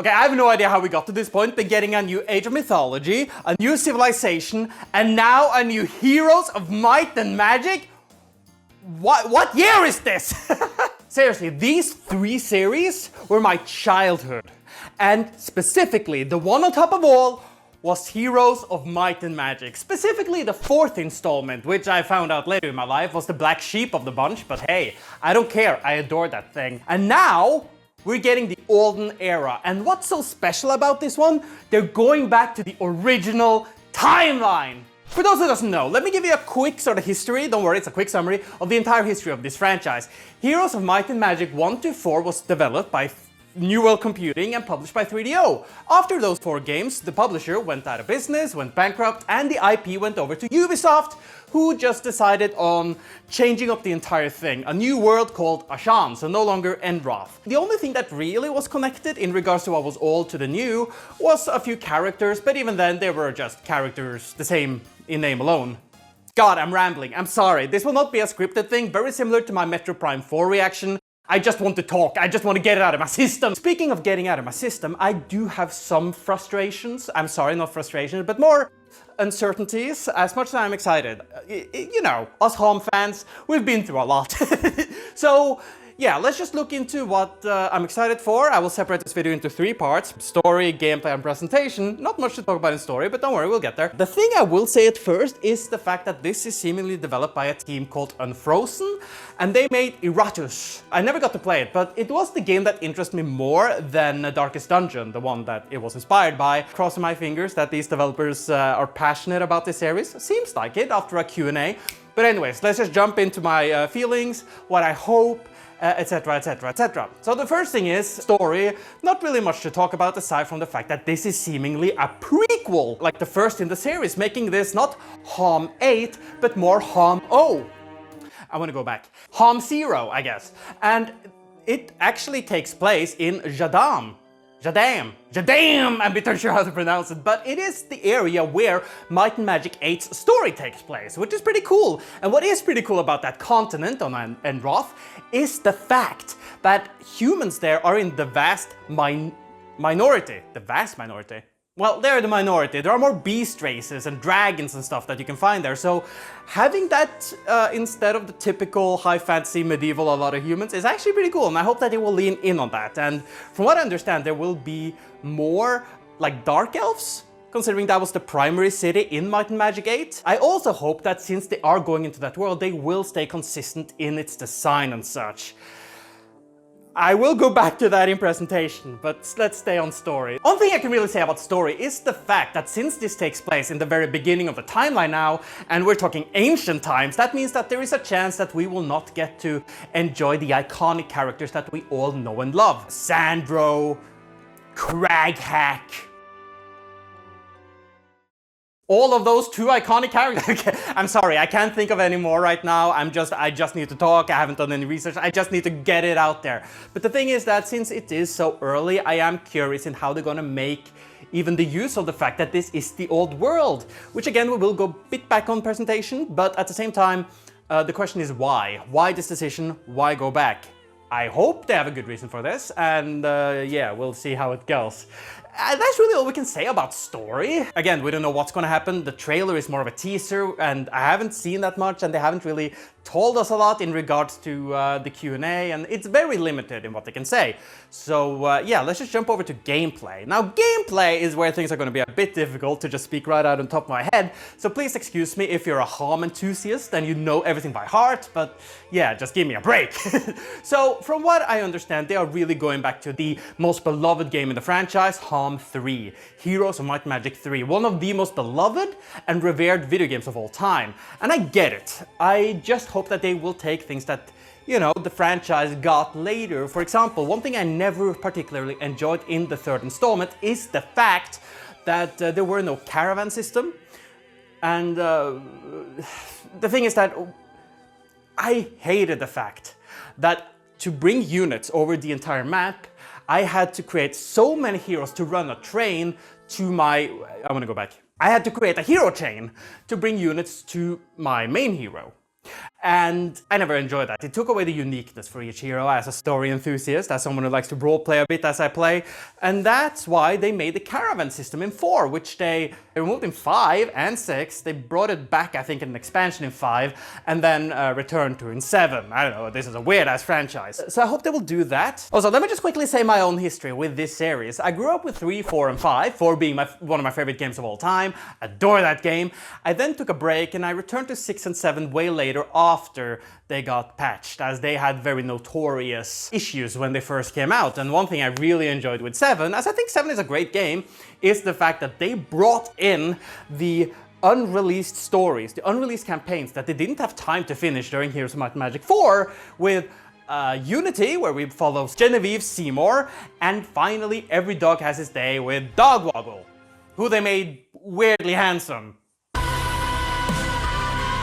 Okay, I have no idea how we got to this point, but getting a new Age of Mythology, a new civilization, and now a new Heroes of Might and Magic? What year is this? Seriously, these 3 series were my childhood. And specifically, the one on top of all was Heroes of Might and Magic. Specifically, the 4th installment, which I found out later in my life was the black sheep of the bunch, but hey, I don't care, I adore that thing. And now, we're getting the Olden era. And what's so special about this one? They're going back to the original timeline. For those who doesn't know, let me give you a quick sort of history, don't worry, it's a quick summary of the entire history of this franchise. Heroes of Might and Magic 1-4 was developed by New World Computing and published by 3DO. After those 4 games, the publisher went out of business, went bankrupt, and the IP went over to Ubisoft, who just decided on changing up the entire thing. A new world called Ashan, so no longer Endroth. The only thing that really was connected in regards to what was old to the new was a few characters, but even then they were just characters the same in name alone. God, I'm rambling, I'm sorry. This will not be a scripted thing, very similar to my Metro Prime 4 reaction. I just want to talk, I just want to get it out of my system. Speaking of getting out of my system, I do have some frustrations. I'm sorry, not frustrations, but more uncertainties, as much as I'm excited. You know, us HoMM fans, we've been through a lot. So, yeah, let's just look into what I'm excited for. I will separate this video into 3 parts. Story, gameplay, and presentation. Not much to talk about in story, but don't worry, we'll get there. The thing I will say at first is the fact that this is seemingly developed by a team called Unfrozen, and they made Iratus. I never got to play it, but it was the game that interested me more than Darkest Dungeon, the one that it was inspired by. Crossing my fingers that these developers are passionate about this series. Seems like it after a Q&A. But anyways, let's just jump into my feelings, what I hope, etc, etc, etc. So the first thing is story. Not really much to talk about aside from the fact that this is seemingly a prequel, like the first in the series, making this not HoMM 8, but more HoMM O. I want to go back. HoMM 0, I guess. And it actually takes place in Jadam. I'm not sure how to pronounce it, but it is the area where Might and Magic 8's story takes place, which is pretty cool. And what is pretty cool about that continent on Endroth is the fact that humans there are in the vast minority. The vast minority? Well, they're the minority. There are more beast races and dragons and stuff that you can find there. So having that instead of the typical high fantasy medieval a lot of humans is actually pretty cool. And I hope that they will lean in on that. And from what I understand, there will be more like dark elves, considering that was the primary city in Might and Magic 8. I also hope that since they are going into that world, they will stay consistent in its design and such. I will go back to that in presentation, but let's stay on story. One thing I can really say about story is the fact that since this takes place in the very beginning of the timeline now, and we're talking ancient times, that means that there is a chance that we will not get to enjoy the iconic characters that we all know and love. Sandro, Craghack, all of those 2 iconic characters. Okay, I'm sorry, I can't think of any more right now. I just need to talk. I haven't done any research. I just need to get it out there. But the thing is that since it is so early, I am curious in how they're gonna make even the use of the fact that this is the old world, which again, we will go a bit back on presentation, but at the same time, the question is why? Why this decision? Why go back? I hope they have a good reason for this, and yeah, we'll see how it goes. That's really all we can say about story. Again, we don't know what's gonna happen. The trailer is more of a teaser, and I haven't seen that much, and they haven't really told us a lot in regards to the Q&A, and it's very limited in what they can say. So yeah, let's just jump over to gameplay. Now, gameplay is where things are gonna be a bit difficult to just speak right out on top of my head, so please excuse me if you're a HoMM enthusiast and you know everything by heart, but yeah, just give me a break. So, from what I understand, they are really going back to the most beloved game in the franchise, HoMM 3, Heroes of Might and Magic 3, one of the most beloved and revered video games of all time. And I get it. I just hope that they will take things that, you know, the franchise got later. For example, one thing I never particularly enjoyed in the 3rd installment is the fact that there were no caravan system. And the thing is that I hated the fact that to bring units over the entire map, I had to create so many heroes to run a train to my... I want to go back. I had to create a hero chain to bring units to my main hero. And I never enjoyed that. It took away the uniqueness for each hero as a story enthusiast, as someone who likes to roleplay a bit as I play. And that's why they made the caravan system in 4, which they removed in 5 and 6. They brought it back, I think, in an expansion in 5, and then returned to in 7. I don't know, this is a weird-ass franchise. So I hope they will do that. Also, let me just quickly say my own history with this series. I grew up with 3, 4, and 5, 4 being one of my favorite games of all time. Adore that game. I then took a break, and I returned to 6 and 7 way later after they got patched, as they had very notorious issues when they first came out. And one thing I really enjoyed with 7, as I think 7 is a great game, is the fact that they brought in the unreleased stories, the unreleased campaigns that they didn't have time to finish during Heroes of Might and Magic 4 with Unity, where we follow Genevieve Seymour, and finally Every Dog Has His Day with Dog Woggle, who they made weirdly handsome.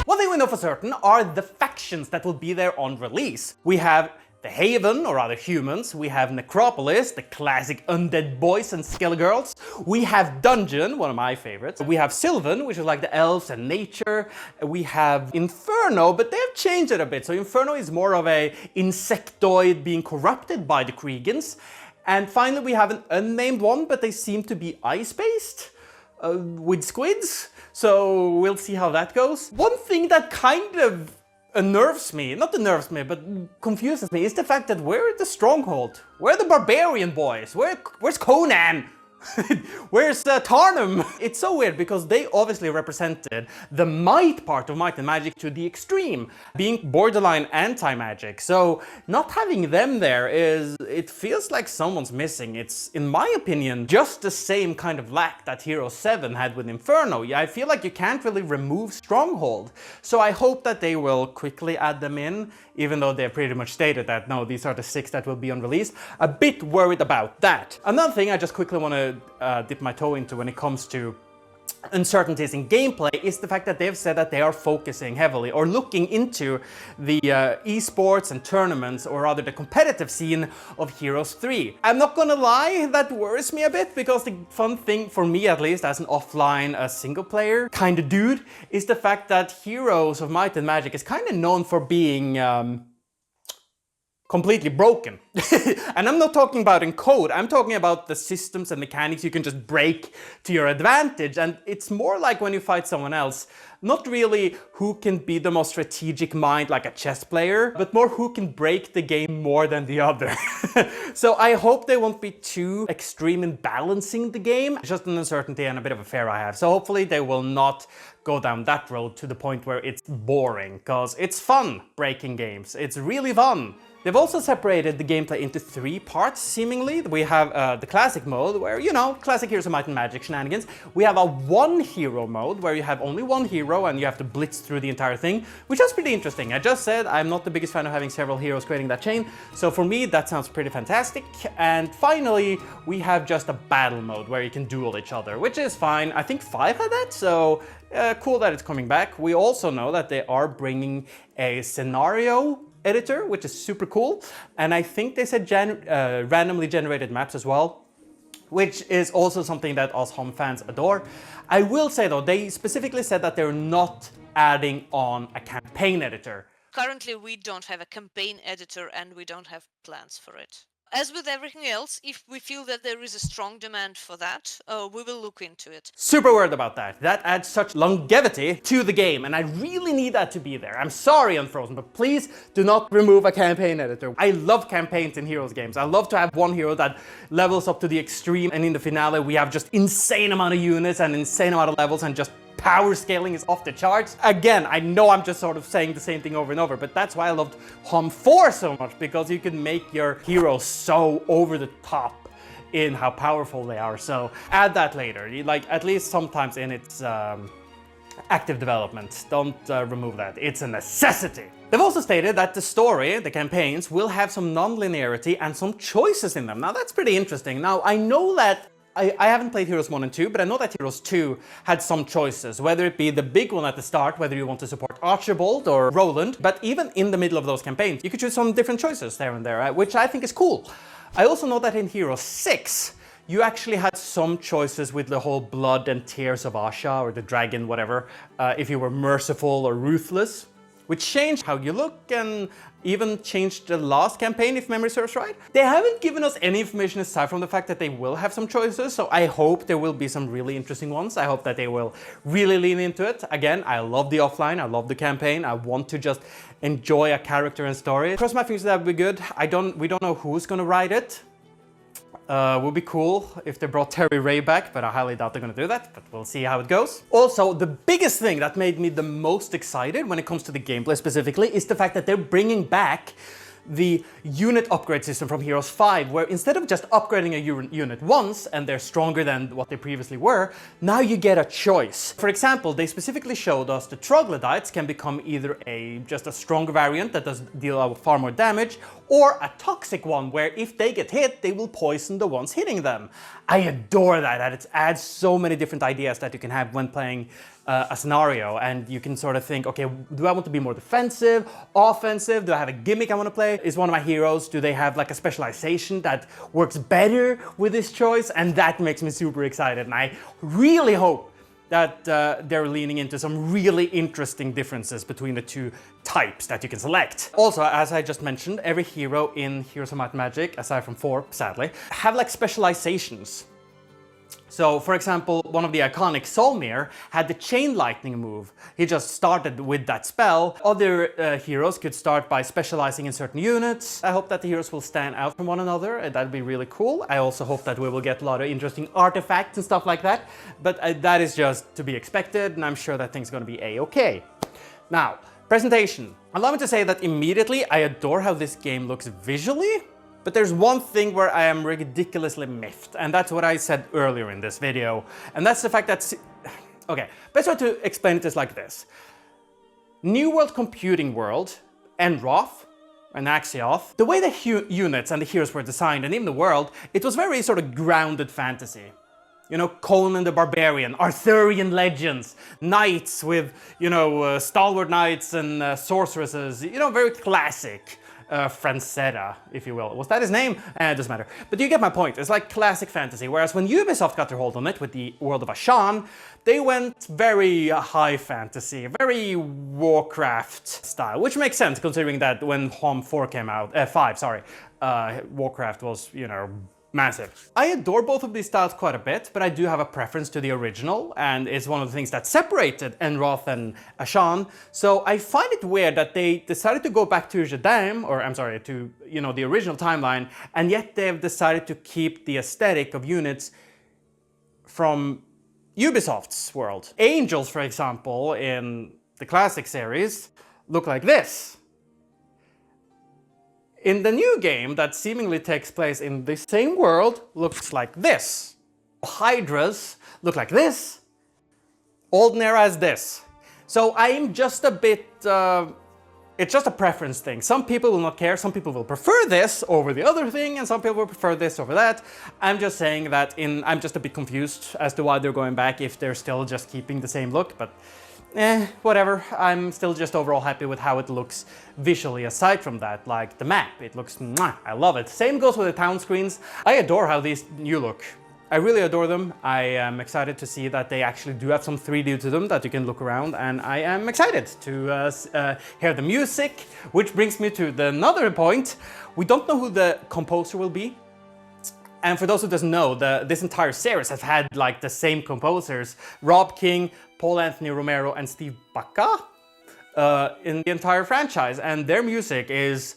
One thing we know for certain are the factions that will be there on release. We have the Haven, or rather humans. We have Necropolis, the classic undead boys and skele-girls. We have Dungeon, one of my favorites. We have Sylvan, which is like the elves and nature. We have Inferno, but they've changed it a bit. So Inferno is more of a insectoid being corrupted by the Kriegans. And finally we have an unnamed one, but they seem to be ice-based. With squids, so we'll see how that goes. One thing that kind of unnerves me, not unnerves me, but confuses me, is the fact that we're the Stronghold. We're the barbarian boys. Where's Conan? Where's Tarnum? It's so weird because they obviously represented the might part of Might and Magic to the extreme, being borderline anti-magic. So not having them there it feels like someone's missing. It's, in my opinion, just the same kind of lack that Hero 7 had with Inferno. I feel like you can't really remove Stronghold. So I hope that they will quickly add them in, even though they've pretty much stated that, no, these are the 6 that will be on release. A bit worried about that. Another thing I just quickly want to dip my toe into when it comes to uncertainties in gameplay is the fact that they've said that they are focusing heavily or looking into the esports and tournaments, or rather the competitive scene of Heroes 3. I'm not gonna lie, that worries me a bit, because the fun thing for me, at least as an offline single player kind of dude, is the fact that Heroes of Might and Magic is kind of known for being completely broken. And I'm not talking about in code, I'm talking about the systems and mechanics you can just break to your advantage. And it's more like when you fight someone else, not really who can be the most strategic mind like a chess player, but more who can break the game more than the other. So I hope they won't be too extreme in balancing the game. It's just an uncertainty and a bit of a fear I have. So hopefully they will not go down that road to the point where it's boring, because it's fun breaking games. It's really fun. They've also separated the gameplay into 3 parts, seemingly. We have the classic mode, where, you know, classic Heroes of Might and Magic shenanigans. We have a one-hero mode, where you have only one hero and you have to blitz through the entire thing, which is pretty interesting. I just said I'm not the biggest fan of having several heroes creating that chain, so for me that sounds pretty fantastic. And finally, we have just a battle mode, where you can duel each other, which is fine. I think 5 had that, so cool that it's coming back. We also know that they are bringing a scenario editor, which is super cool, and I think they said randomly generated maps as well, which is also something that us HoMM fans adore. I will say though, they specifically said that they're not adding on a campaign editor. Currently we don't have a campaign editor and we don't have plans for it. As with everything else, if we feel that there is a strong demand for that, we will look into it. Super worried about that. That adds such longevity to the game, and I really need that to be there. I'm sorry, Unfrozen, but please do not remove a campaign editor. I love campaigns in Heroes games. I love to have one hero that levels up to the extreme, and in the finale we have just insane amount of units and insane amount of levels, and just power scaling is off the charts. Again, I know I'm just sort of saying the same thing over and over, but that's why I loved HoMM 4 so much, because you can make your heroes so over the top in how powerful they are. So add that later, like at least sometimes in its active development. Don't remove that. It's a necessity. They've also stated that the story, the campaigns, will have some non-linearity and some choices in them. Now that's pretty interesting. Now I know that I haven't played Heroes 1 and 2, but I know that Heroes 2 had some choices, whether it be the big one at the start, whether you want to support Archibald or Roland, but even in the middle of those campaigns, you could choose some different choices there and there, which I think is cool. I also know that in Heroes 6, you actually had some choices with the whole blood and tears of Asha, or the dragon, whatever, if you were merciful or ruthless. which changed how you look and even changed the last campaign, if memory serves right. They haven't given us any information aside from the fact that they will have some choices, so I hope there will be some really interesting ones. I hope that they will really lean into it. Again, I love the offline, I love the campaign, I want to just enjoy a character and story. Cross my fingers that would be good. We don't know who's gonna write it. Would be cool if they brought Terry Ray back, but I highly doubt they're gonna do that, but we'll see how it goes. Also, the biggest thing that made me the most excited when it comes to the gameplay specifically is the fact that they're bringing back the unit upgrade system from Heroes 5, where instead of just upgrading a unit once and they're stronger than what they previously were, now you get a choice. For example, they specifically showed us the troglodytes can become either just a stronger variant that does deal far more damage, or a toxic one where if they get hit, they will poison the ones hitting them. I adore that it adds so many different ideas that you can have when playing a scenario, and you can sort of think, okay, do I want to be more defensive, offensive? Do I have a gimmick I want to play? Is one of my heroes, do they have like a specialization that works better with this choice? And that makes me super excited, and I really hope that they're leaning into some really interesting differences between the two types that you can select. Also, as I just mentioned, every hero in Heroes of Might and Magic, aside from 4, sadly, have like specializations. So, for example, one of the iconic Solmir had the Chain Lightning move. He just started with that spell. Other heroes could start by specializing in certain units. I hope that the heroes will stand out from one another, and that'd be really cool. I also hope that we will get a lot of interesting artifacts and stuff like that, but that is just to be expected, and I'm sure that thing's gonna be a-okay. Now, presentation. Allow me to say that immediately I adore how this game looks visually. But there's one thing where I am ridiculously miffed, and that's what I said earlier in this video. And that's the fact that... Okay, best way to explain it is like this. New World Computing World, Enroth, and Axioth, the way the units and the heroes were designed, and even the world, it was very sort of grounded fantasy. You know, Conan the Barbarian, Arthurian legends, knights with, you know, stalwart knights and sorceresses, you know, very classic. Francetta, if you will. Was that his name? It doesn't matter. But you get my point. It's like classic fantasy. Whereas when Ubisoft got their hold on it with the world of Ashan, they went very high fantasy, very Warcraft style, which makes sense considering that when HoMM 4 came out, 5, sorry, Warcraft was, you know, massive. I adore both of these styles quite a bit, but I do have a preference to the original, and it's one of the things that separated Enroth and Ashan. So I find it weird that they decided to go back to Jadam, or I'm sorry, to, you know, the original timeline, and yet they've decided to keep the aesthetic of units from Ubisoft's world. Angels, for example, in the classic series, look like this. In the new game that seemingly takes place in the same world, looks like this. Hydras look like this. Olden era is this. So I'm just a bit... it's just a preference thing. Some people will not care, some people will prefer this over the other thing, and some people will prefer this over that. I'm just saying that I'm just a bit confused as to why they're going back if they're still just keeping the same look, but... whatever. I'm still just overall happy with how it looks visually aside from that, like the map. It looks mwah, I love it. Same goes with the town screens. I adore how these new look. I really adore them. I am excited to see that they actually do have some 3D to them that you can look around, and I am excited to hear the music, which brings me to another point. We don't know who the composer will be. And for those who doesn't know, this entire series has had like the same composers, Rob King, Paul Anthony Romero, and Steve Bacca in the entire franchise. And their music is,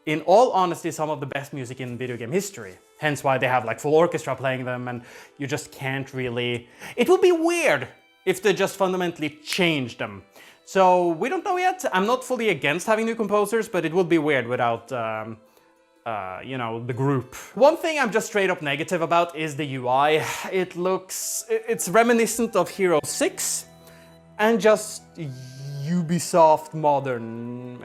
in all honesty, some of the best music in video game history. Hence why they have like full orchestra playing them, and you just can't really... It would be weird if they just fundamentally changed them. So we don't know yet. I'm not fully against having new composers, but it would be weird without... you know, the group. One thing I'm just straight up negative about is the UI. It's reminiscent of Hero 6 and just Ubisoft modern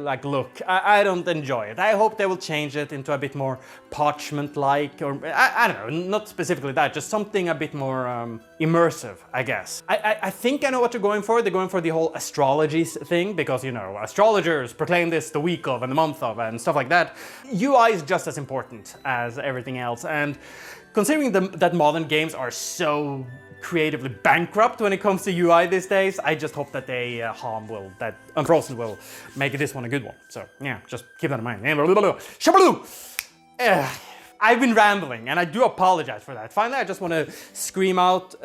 like look. I don't enjoy it. I hope they will change it into a bit more parchment-like, or I don't know, not specifically that, just something a bit more immersive, I guess. I think I know what they're going for. They're going for the whole astrology thing because, you know, astrologers proclaim this the week of and the month of and stuff like that. UI is just as important as everything else, and considering that modern games are so creatively bankrupt when it comes to UI these days. I just hope that they that Unfrozen will make this one a good one. So yeah, just keep that in mind. Shabaloo! I've been rambling and I do apologize for that. Finally, I just want to scream out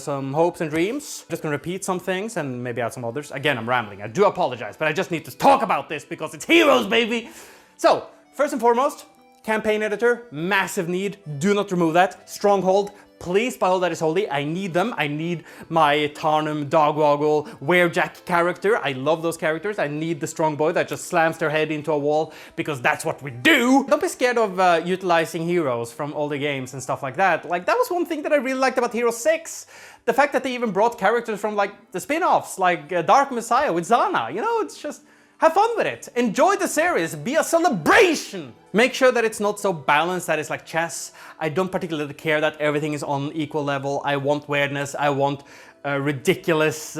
some hopes and dreams. I'm just gonna repeat some things and maybe add some others. Again, I'm rambling. I do apologize, but I just need to talk about this because it's heroes, baby! So, first and foremost, campaign editor, massive need. Do not remove that. Stronghold. Please, by all that is holy, I need them. I need my Tarnum, Dogwoggle, Werejack character. I love those characters. I need the strong boy that just slams their head into a wall because that's what we do. Don't be scared of utilizing heroes from older games and stuff like that. Like, that was one thing that I really liked about Hero 6. The fact that they even brought characters from, like, the spin-offs, like Dark Messiah with Zana. You know, it's just... have fun with it. Enjoy the series. Be a celebration. Make sure that it's not so balanced that it's like chess. I don't particularly care that everything is on equal level. I want weirdness. I want ridiculous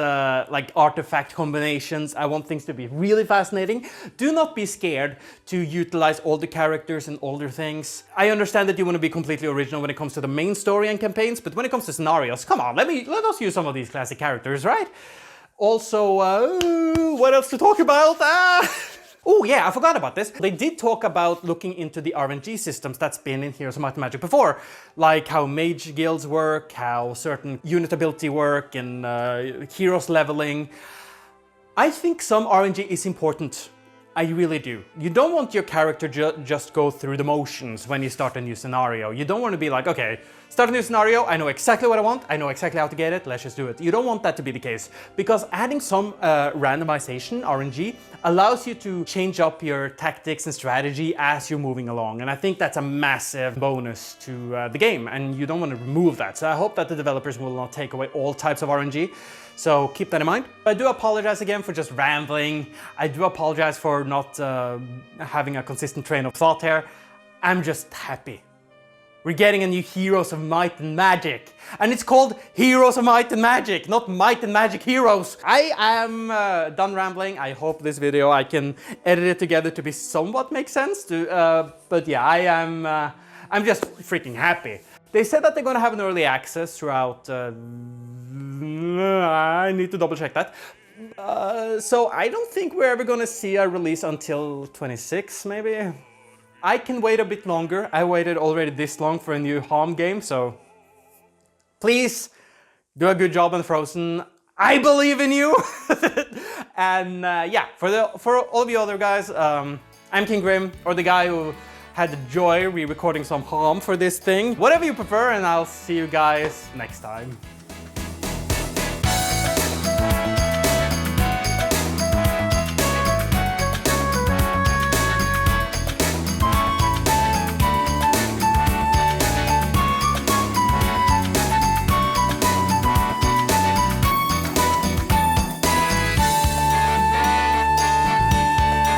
like artifact combinations. I want things to be really fascinating. Do not be scared to utilize all the characters and older things. I understand that you want to be completely original when it comes to the main story and campaigns, but when it comes to scenarios, come on, let us use some of these classic characters, right? Also, what else to talk about? Oh yeah, I forgot about this. They did talk about looking into the RNG systems that's been in Heroes of Might and Magic before. Like how mage guilds work, how certain unit ability work, and heroes leveling. I think some RNG is important. I really do. You don't want your character just go through the motions when you start a new scenario. You don't want to be like, okay, start a new scenario, I know exactly what I want, I know exactly how to get it, let's just do it. You don't want that to be the case, because adding some randomization, RNG, allows you to change up your tactics and strategy as you're moving along, and I think that's a massive bonus to the game, and you don't want to remove that. So I hope that the developers will not take away all types of RNG. So keep that in mind. I do apologize again for just rambling. I do apologize for not having a consistent train of thought here. I'm just happy. We're getting a new Heroes of Might and Magic. And it's called Heroes of Might and Magic, not Might and Magic Heroes. I am done rambling. I hope this video, I can edit it together to be somewhat make sense. But yeah, I'm just freaking happy. They said that they're gonna have an early access throughout, I need to double check that. So I don't think we're ever gonna see a release until 26, maybe? I can wait a bit longer. I waited already this long for a new HoMM game, so please do a good job on Frozen. I believe in you! And yeah, for all of you other guys, I'm KingJGrim, or the guy who had the joy re-recording some HoMM for this thing. Whatever you prefer, and I'll see you guys next time.